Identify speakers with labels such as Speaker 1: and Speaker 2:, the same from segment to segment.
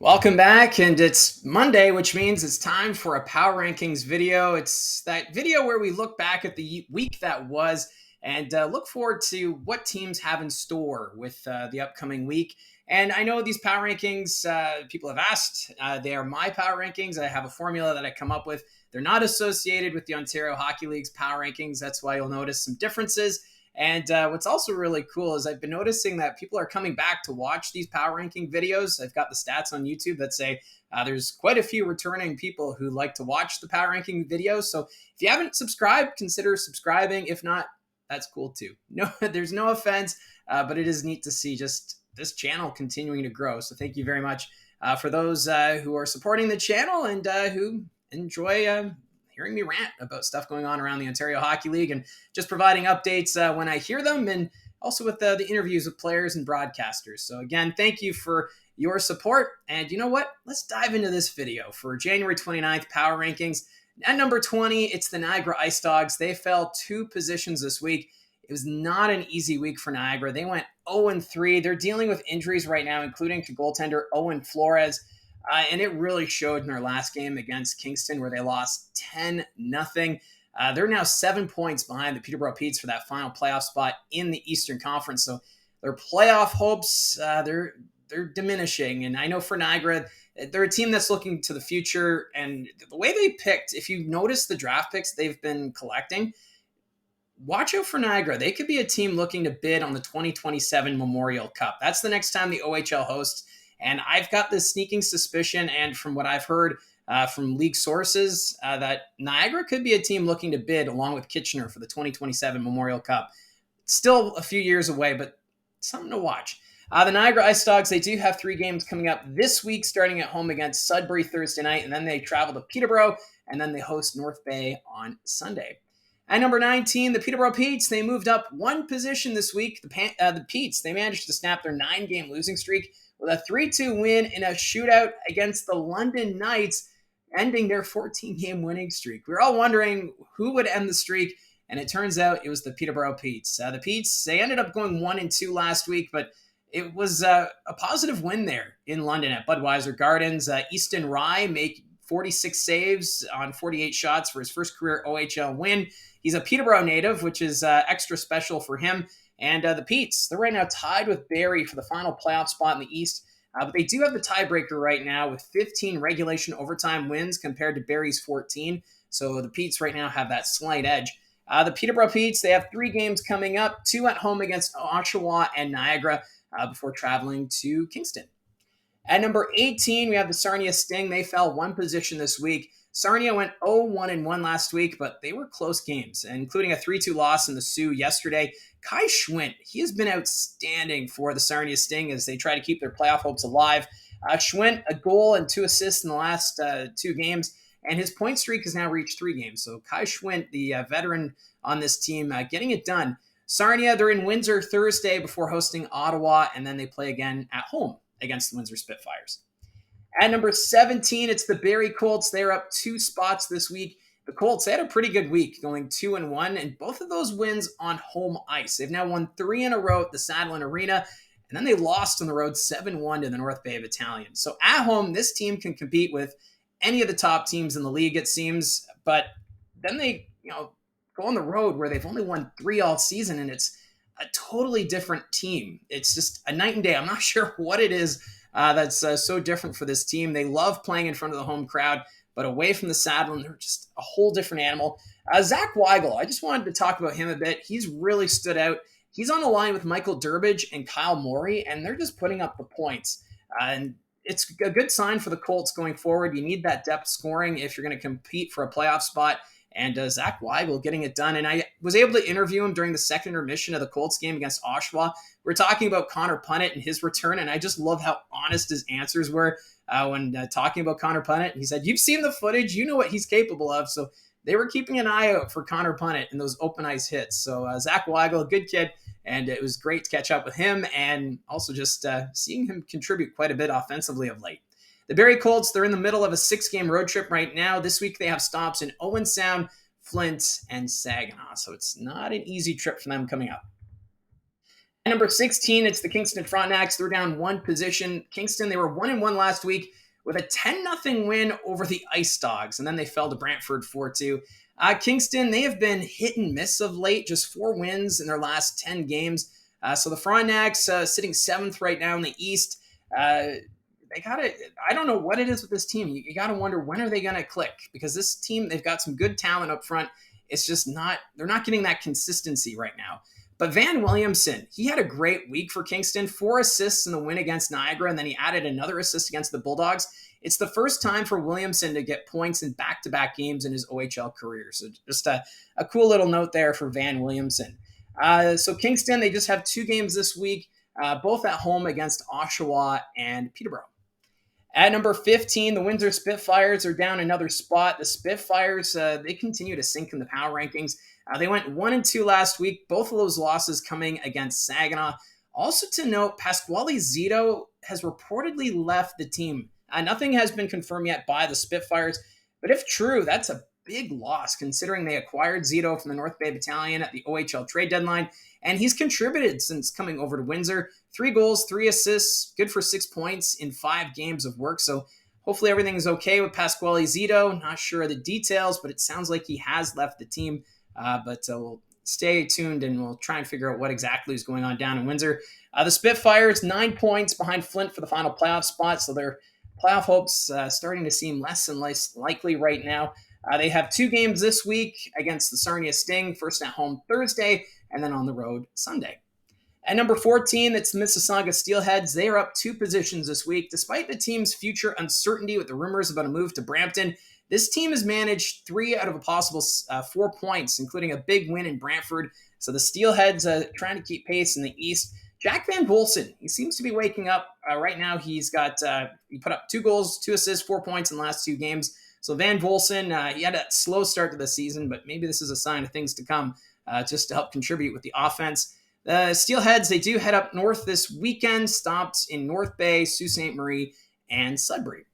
Speaker 1: Welcome back, and it's Monday, which means it's time for a Power Rankings video. It's that video where we look back at the week that was and look forward to what teams have in store with the upcoming week. And I know these Power Rankings, people have asked, they are my Power Rankings. I have a formula that I come up with. They're not associated with the Ontario Hockey League's Power Rankings. That's why you'll notice some differences. And what's also really cool is I've been noticing that people are coming back to watch these power ranking videos. I've got the stats on YouTube that say there's quite a few returning people who like to watch the power ranking videos. So if you haven't subscribed, consider subscribing. If not, that's cool too. No, there's no offense, but it is neat to see just this channel continuing to grow. So thank you very much for those who are supporting the channel and who enjoy hearing me rant about stuff going on around the Ontario Hockey League and just providing updates when I hear them, and also with the interviews with players and broadcasters. So again, thank you for your support. And you know what? Let's dive into this video for January 29th Power Rankings. At number 20, it's the Niagara Ice Dogs. They fell 2 positions this week. It was not an easy week for Niagara. They went 0-3. They're dealing with injuries right now, including to goaltender Owen Flores. And it really showed in their last game against Kingston, where they lost 10-0. They're now 7 points behind the Peterborough Petes for that final playoff spot in the Eastern Conference. So their playoff hopes, they're diminishing. And I know for Niagara, they're a team that's looking to the future. And the way they picked, if you notice the draft picks they've been collecting, watch out for Niagara. They could be a team looking to bid on the 2027 Memorial Cup. That's the next time the OHL hosts. And I've got this sneaking suspicion, and from what I've heard from league sources, that Niagara could be a team looking to bid along with Kitchener for the 2027 Memorial Cup. Still a few years away, but something to watch. The Niagara Ice Dogs, they do have 3 games coming up this week, starting at home against Sudbury Thursday night, and then they travel to Peterborough, and then they host North Bay on Sunday. At number 19, the Peterborough Petes, they moved up 1 position this week. The Petes, they managed to snap their 9-game losing streak with a 3-2 win in a shootout against the London Knights, ending their 14-game winning streak. We were all wondering who would end the streak, and it turns out it was the Peterborough Petes. The Petes, they ended up going 1-2 last week, but it was a positive win there in London at Budweiser Gardens. Easton Rye made 46 saves on 48 shots for his first career OHL win. He's a Peterborough native, which is extra special for him. And the Petes, they're right now tied with Barrie for the final playoff spot in the East. But they do have the tiebreaker right now with 15 regulation overtime wins compared to Barrie's 14. So the Petes right now have that slight edge. The Peterborough Petes, they have 3 games coming up, 2 at home against Oshawa and Niagara before traveling to Kingston. At number 18, we have the Sarnia Sting. They fell 1 position this week. Sarnia went 0-1-1 last week, but they were close games, including a 3-2 loss in the Sioux yesterday. Kai Schwint, he has been outstanding for the Sarnia Sting as they try to keep their playoff hopes alive. Schwint, a goal and 2 assists in the last 2 games, and his point streak has now reached 3 games. So Kai Schwint, the veteran on this team, getting it done. Sarnia, they're in Windsor Thursday before hosting Ottawa, and then they play again at home against the Windsor Spitfires. At number 17, it's the Barrie Colts. They're up 2 spots this week. The Colts, they had a pretty good week, going 2-1, and both of those wins on home ice. They've now won 3 in a row at the Saddlin Arena, and then they lost on the road 7-1 to the North Bay Battalion. So at home, this team can compete with any of the top teams in the league, it seems, but then they, go on the road where they've only won 3 all season, and it's a totally different team. It's just a night and day. I'm not sure what it is that's so different for this team. They love playing in front of the home crowd, but away from the saddle, they're just a whole different animal. Zach Weigel, I just wanted to talk about him a bit. He's really stood out. He's on a line with Michael Durbridge and Kyle Morey, and they're just putting up the points. And it's a good sign for the Colts going forward. You need that depth scoring if you're going to compete for a playoff spot. And Zach Weigel getting it done. And I was able to interview him during the second intermission of the Colts game against Oshawa. We're talking about Connor Punnett and his return, and I just love how honest his answers were when talking about Connor Punnett. He said, "You've seen the footage. You know what he's capable of." So they were keeping an eye out for Connor Punnett and those open ice hits. So Zach Weigel, a good kid, and it was great to catch up with him and also just seeing him contribute quite a bit offensively of late. The Barrie Colts, they're in the middle of a 6-game road trip right now. This week they have stops in Owen Sound, Flint, and Saginaw. So it's not an easy trip for them coming up. At number 16, it's the Kingston Frontenacs. They're down one position. Kingston, they were 1-1 last week with a 10-0 win over the Ice Dogs, and then they fell to Brantford 4-2. Kingston, they have been hit and miss of late, just 4 wins in their last 10 games. So the Frontenacs sitting 7th right now in the East. They gotta. I don't know what it is with this team. You gotta wonder, when are they gonna click? Because this team, they've got some good talent up front. It's just not. They're not getting that consistency right now. But Van Williamson, he had a great week for Kingston, 4 assists in the win against Niagara, and then he added another assist against the Bulldogs. It's the first time for Williamson to get points in back-to-back games in his OHL career. So just a cool little note there for Van Williamson. So Kingston, they just have 2 games this week, both at home against Oshawa and Peterborough. At number 15, the Windsor Spitfires are down another spot. The Spitfires, they continue to sink in the power rankings. They went 1-2 last week, both of those losses coming against Saginaw. Also to note, Pasquale Zito has reportedly left the team. Nothing has been confirmed yet by the Spitfires, but if true, that's a big loss considering they acquired Zito from the North Bay Battalion at the OHL trade deadline, and he's contributed since coming over to Windsor. 3 goals, 3 assists, good for 6 points in 5 games of work. So hopefully everything's okay with Pasquale Zito. Not sure of the details, but it sounds like he has left the team. But we'll stay tuned and we'll try and figure out what exactly is going on down in Windsor. The Spitfires, 9 points behind Flint for the final playoff spot. So their playoff hopes starting to seem less and less likely right now. They have 2 games this week against the Sarnia Sting, first at home Thursday and then on the road Sunday. At number 14, it's the Mississauga Steelheads. They are up 2 positions this week. Despite the team's future uncertainty with the rumors about a move to Brampton, this team has managed 3 out of a possible 4 points, including a big win in Brantford. So the Steelheads trying to keep pace in the East. Jack Van Volsen, he seems to be waking up. Right now, he put up 2 goals, 2 assists, 4 points in the last 2 games. So Van Volsen, he had a slow start to the season, but maybe this is a sign of things to come, just to help contribute with the offense. The Steelheads, they do head up north this weekend, stopped in North Bay, Sault Ste. Marie, and Sudbury.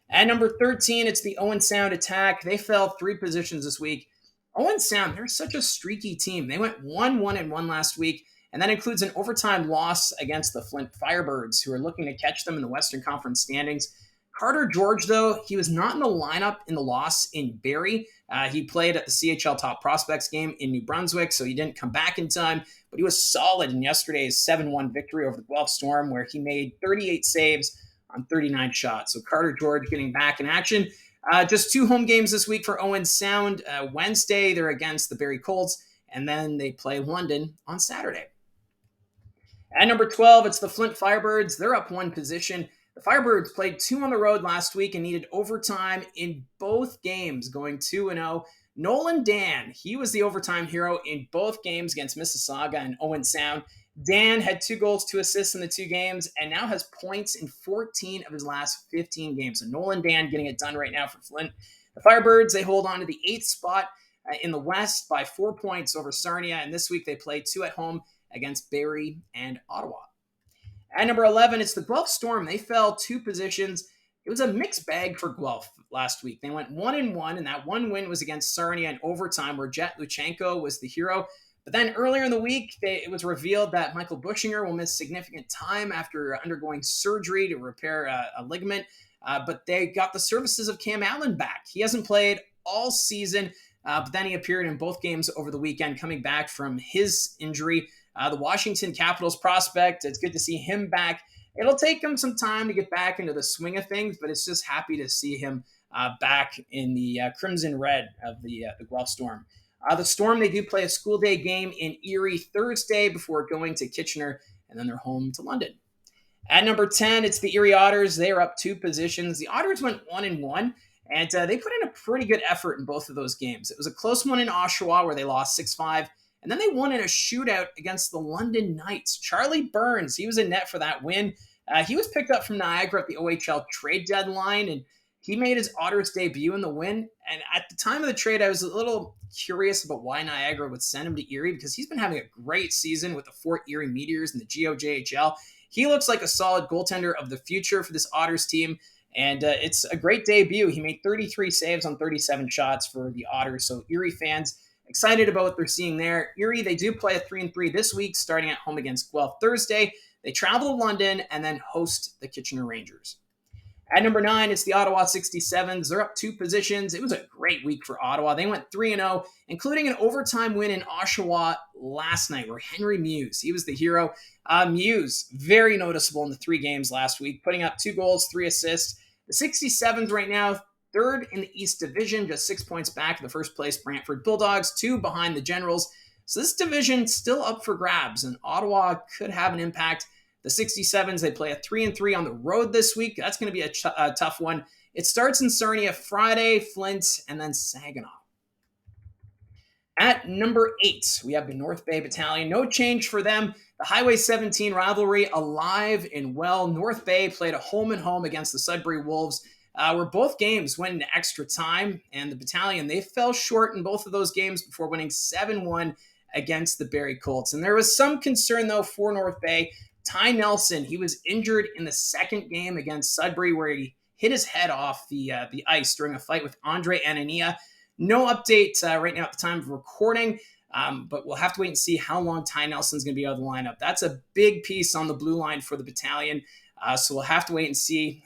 Speaker 1: At number 13, it's the Owen Sound Attack. They fell 3 positions this week. Owen Sound, they're such a streaky team. They went 1-1 last week, and that includes an overtime loss against the Flint Firebirds, who are looking to catch them in the Western Conference standings. Carter George, though, he was not in the lineup in the loss in Barrie. He played at the CHL Top Prospects game in New Brunswick, so he didn't come back in time, but he was solid in yesterday's 7-1 victory over the Guelph Storm, where he made 38 saves on 39 shots. So Carter George getting back in action. Just 2 home games this week for Owen Sound. Wednesday, they're against the Barrie Colts, and then they play London on Saturday. At number 12, it's the Flint Firebirds. They're up 1 position. The Firebirds played 2 on the road last week and needed overtime in both games, going 2-0. Nolan Dan, he was the overtime hero in both games against Mississauga and Owen Sound. Dan had 2 goals, 2 assists in the 2 games, and now has points in 14 of his last 15 games. So Nolan Dan getting it done right now for Flint. The Firebirds, they hold on to the 8th spot in the West by 4 points over Sarnia, and this week they play 2 at home against Barrie and Ottawa. At number 11, it's the Guelph Storm. They fell 2 positions. It was a mixed bag for Guelph last week. They went 1-1, and that 1 win was against Sarnia in overtime, where Jet Luchenko was the hero. But then earlier in the week, it was revealed that Michael Bushinger will miss significant time after undergoing surgery to repair a ligament. But they got the services of Cam Allen back. He hasn't played all season, but then he appeared in both games over the weekend, coming back from his injury. The Washington Capitals prospect, it's good to see him back. It'll take him some time to get back into the swing of things, but it's just happy to see him back in the crimson red of the Guelph Storm. The Storm, they do play a school day game in Erie Thursday before going to Kitchener, and then they're home to London. At number 10, it's the Erie Otters. They are up 2 positions. The Otters went 1-1, and they put in a pretty good effort in both of those games. It was a close one in Oshawa where they lost 6-5, and then they won in a shootout against the London Knights. Charlie Burns, he was in net for that win. He was picked up from Niagara at the OHL trade deadline, and he made his Otters debut in the win. And at the time of the trade, I was a little curious about why Niagara would send him to Erie, because he's been having a great season with the Fort Erie Meteors and the GOJHL. He looks like a solid goaltender of the future for this Otters team, and it's a great debut. He made 33 saves on 37 shots for the Otters. So Erie fans, Excited about what they're seeing there. Erie, they do play a 3-3 this week, starting at home against Guelph Thursday. They travel to London and then host the Kitchener Rangers. At number 9, it's the Ottawa 67s. They're up 2 positions. It was a great week for Ottawa. They went 3-0, including an overtime win in Oshawa last night where Henry Muse, he was the hero. Muse, very noticeable in the 3 games last week, putting up 2 goals, 3 assists. The 67s right now, third in the East Division, just 6 points back of the first place Brantford Bulldogs, 2 behind the Generals. So this division still up for grabs, and Ottawa could have an impact. The 67s, they play a 3-3 on the road this week. That's going to be a tough one. It starts in Sarnia Friday, Flint, and then Saginaw. At number 8, we have the North Bay Battalion. No change for them. The Highway 17 rivalry alive and well. North Bay played a home-and-home against the Sudbury Wolves, where both games went into extra time, and the Battalion, they fell short in both of those games before winning 7-1 against the Barrie Colts. And there was some concern, though, for North Bay. Ty Nelson, he was injured in the second game against Sudbury where he hit his head off the ice during a fight with Andre Anania. No update right now at the time of recording, but we'll have to wait and see how long Ty Nelson's going to be out of the lineup. That's a big piece on the blue line for the Battalion, so we'll have to wait and see,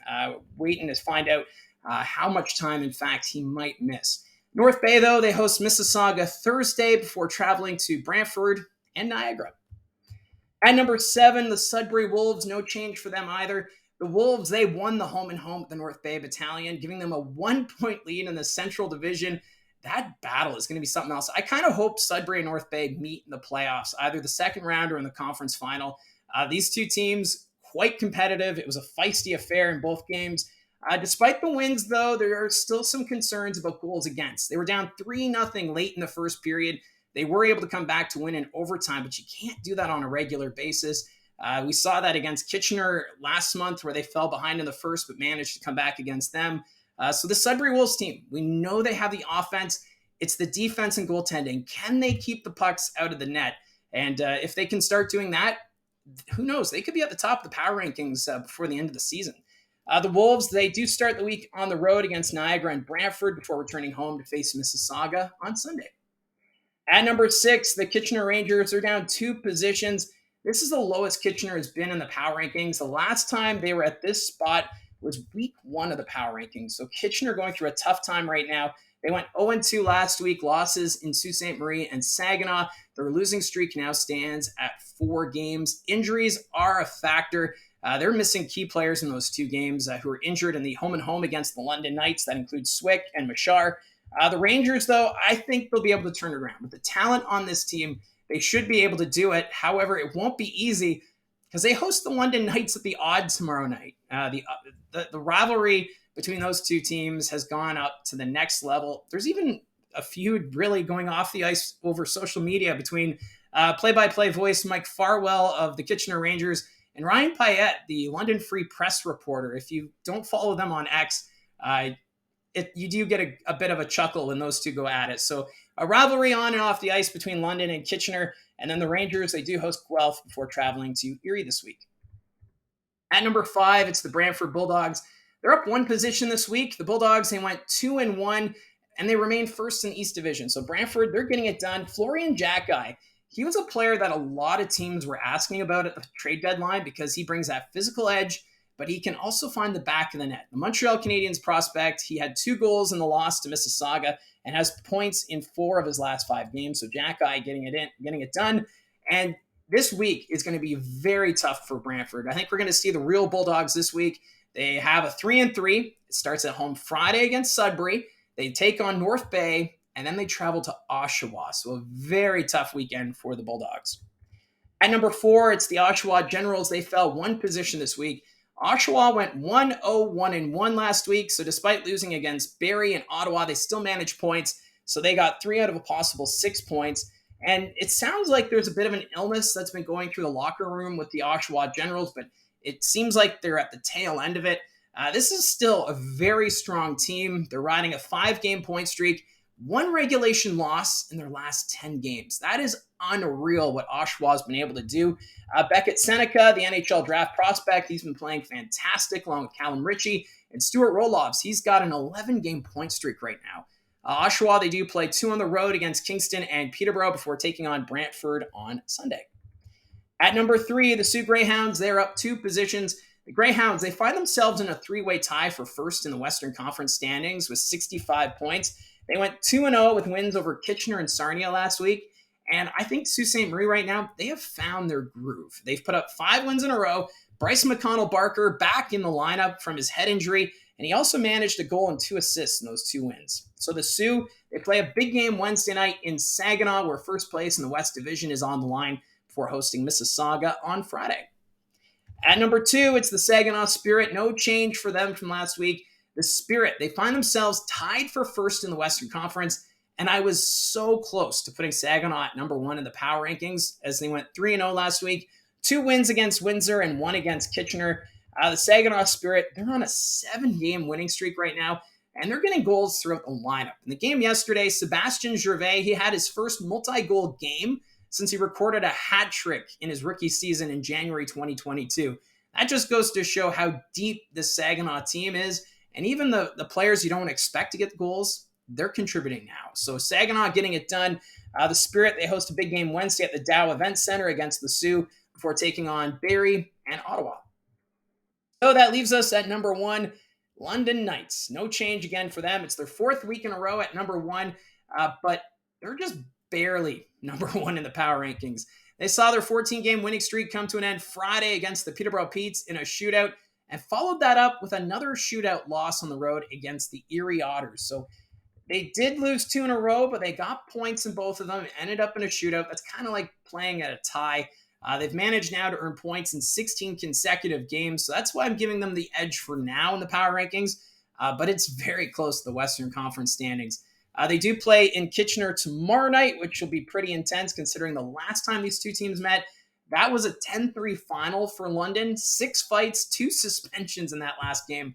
Speaker 1: waiting to find out how much time, in fact, he might miss. North Bay, though, they host Mississauga Thursday before traveling to Brantford and Niagara. At number 7, the Sudbury Wolves, no change for them either. The Wolves, they won the home-and-home at the North Bay Battalion, giving them a 1-point lead in the Central Division. That battle is going to be something else. I kind of hope Sudbury and North Bay meet in the playoffs, either the second round or in the conference final. These two teams, quite competitive. It was a feisty affair in both games. Despite the wins, though, there are still some concerns about goals against. They were down 3-0 late in the first period. They were able to come back to win in overtime, but you can't do that on a regular basis. We saw that against Kitchener last month where they fell behind in the first but managed to come back against them. So the Sudbury Wolves team, we know they have the offense. It's the defense and goaltending. Can they keep the pucks out of the net? And if they can start doing that, who knows? They could be at the top of the power rankings before the end of the season. The Wolves, they do start the week on the road against Niagara and Brantford before returning home to face Mississauga on Sunday. At number 6, the Kitchener Rangers are down 2 positions. This is the lowest Kitchener has been in the power rankings. The last time they were at this spot was week 1 of the power rankings. So Kitchener going through a tough time right now. They went 0-2 last week, losses in Sault Ste. Marie and Saginaw. Their losing streak now stands at 4 games. Injuries are a factor. They're missing key players in those 2 games who were injured in the home-and-home against the London Knights. That includes Swick and Machar. The Rangers, though, I think they'll be able to turn it around. With the talent on this team, they should be able to do it. However, it won't be easy because they host the London Knights at the Odd tomorrow night. The rivalry between those 2 teams has gone up to the next level. There's even a feud really going off the ice over social media between play-by-play voice Mike Farwell of the Kitchener Rangers and Ryan Payette, the London Free Press reporter. If you don't follow them on X, you do get a bit of a chuckle when those 2 go at it. So a rivalry on and off the ice between London and Kitchener. And then the Rangers, they do host Guelph before traveling to Erie this week. At number 5, it's the Brantford Bulldogs. They're up 1 position this week. The Bulldogs, they went 2-1, and they remain first in the East Division. So Brantford, they're getting it done. Florian Jackeye, he was a player that a lot of teams were asking about at the trade deadline because he brings that physical edge, but he can also find the back of the net. The Montreal Canadiens prospect, he had 2 goals in the loss to Mississauga and has points in 4 of his last 5 games. So Jackeye getting it done. And this week is going to be very tough for Brantford. I think we're going to see the real Bulldogs this week. They have a 3-3. It starts at home Friday against Sudbury. They take on North Bay, and then they travel to Oshawa. So a very tough weekend for the Bulldogs. At number 4, it's the Oshawa Generals. They fell 1 position this week. Oshawa went 1-0-1-1 last week, so despite losing against Barrie and Ottawa, they still managed points, so they got 3 out of a possible 6 points. And it sounds like there's a bit of an illness that's been going through the locker room with the Oshawa Generals, but it seems like they're at the tail end of it. This is still a very strong team. They're riding a 5-game point streak, 1 regulation loss in their last 10 games. That is unreal what Oshawa's been able to do. Beckett Seneca, the NHL draft prospect, he's been playing fantastic along with Callum Ritchie and Stuart Roloffs. He's got an 11-game point streak right now. Oshawa, they do play 2 on the road against Kingston and Peterborough before taking on Brantford on Sunday. At number 3, the Sioux Greyhounds, they're up 2 positions. The Greyhounds, they find themselves in a 3-way tie for first in the Western Conference standings with 65 points. They went 2-0 with wins over Kitchener and Sarnia last week. And I think Sault Ste. Marie right now, they have found their groove. They've put up 5 wins in a row. Bryce McConnell-Barker back in the lineup from his head injury, and he also managed a goal and 2 assists in those 2 wins. So the Sioux, they play a big game Wednesday night in Saginaw, where first place in the West Division is on the line before hosting Mississauga on Friday. At number 2, it's the Saginaw Spirit. No change for them from last week. The Spirit, they find themselves tied for first in the Western Conference, and I was so close to putting Saginaw at number 1 in the power rankings as they went 3-0 last week. 2 wins against Windsor and 1 against Kitchener. The Saginaw Spirit, they're on a 7-game winning streak right now, and they're getting goals throughout the lineup. In the game yesterday, Sebastian Gervais, he had his first multi-goal game since he recorded a hat trick in his rookie season in January 2022. That just goes to show how deep this Saginaw team is, and even the players you don't expect to get goals, they're contributing now. So Saginaw getting it done. The Spirit, they host a big game Wednesday at the Dow Event Center against the Sioux before taking on Barrie and Ottawa. So that leaves us at number 1, London Knights. No change again for them. It's their 4th week in a row at number 1, but they're just barely number 1 in the power rankings. They saw their 14-game winning streak come to an end Friday against the Peterborough Petes in a shootout, and followed that up with another shootout loss on the road against the Erie Otters. So they did lose 2 in a row, but they got points in both of them, ended up in a shootout. That's kind of like playing at a tie. They've managed now to earn points in 16 consecutive games, so that's why I'm giving them the edge for now in the power rankings, but it's very close to the Western Conference standings. They do play in Kitchener tomorrow night, which will be pretty intense considering the last time these 2 teams met, that was a 10-3 final for London. 6 fights, 2 suspensions in that last game.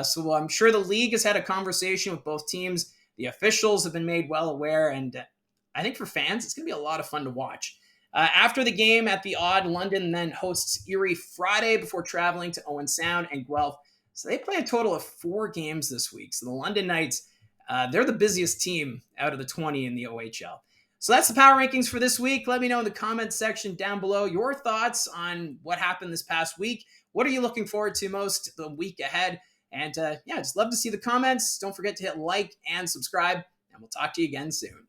Speaker 1: So I'm sure the league has had a conversation with both teams. The officials have been made well aware, and I think for fans, it's going to be a lot of fun to watch. After the game at the Odd, London then hosts Erie Friday before traveling to Owen Sound and Guelph. So they play a total of 4 games this week. So the London Knights, they're the busiest team out of the 20 in the OHL. So that's the power rankings for this week. Let me know in the comments section down below your thoughts on what happened this past week. What are you looking forward to most the week ahead? And just love to see the comments. Don't forget to hit like and subscribe, and we'll talk to you again soon.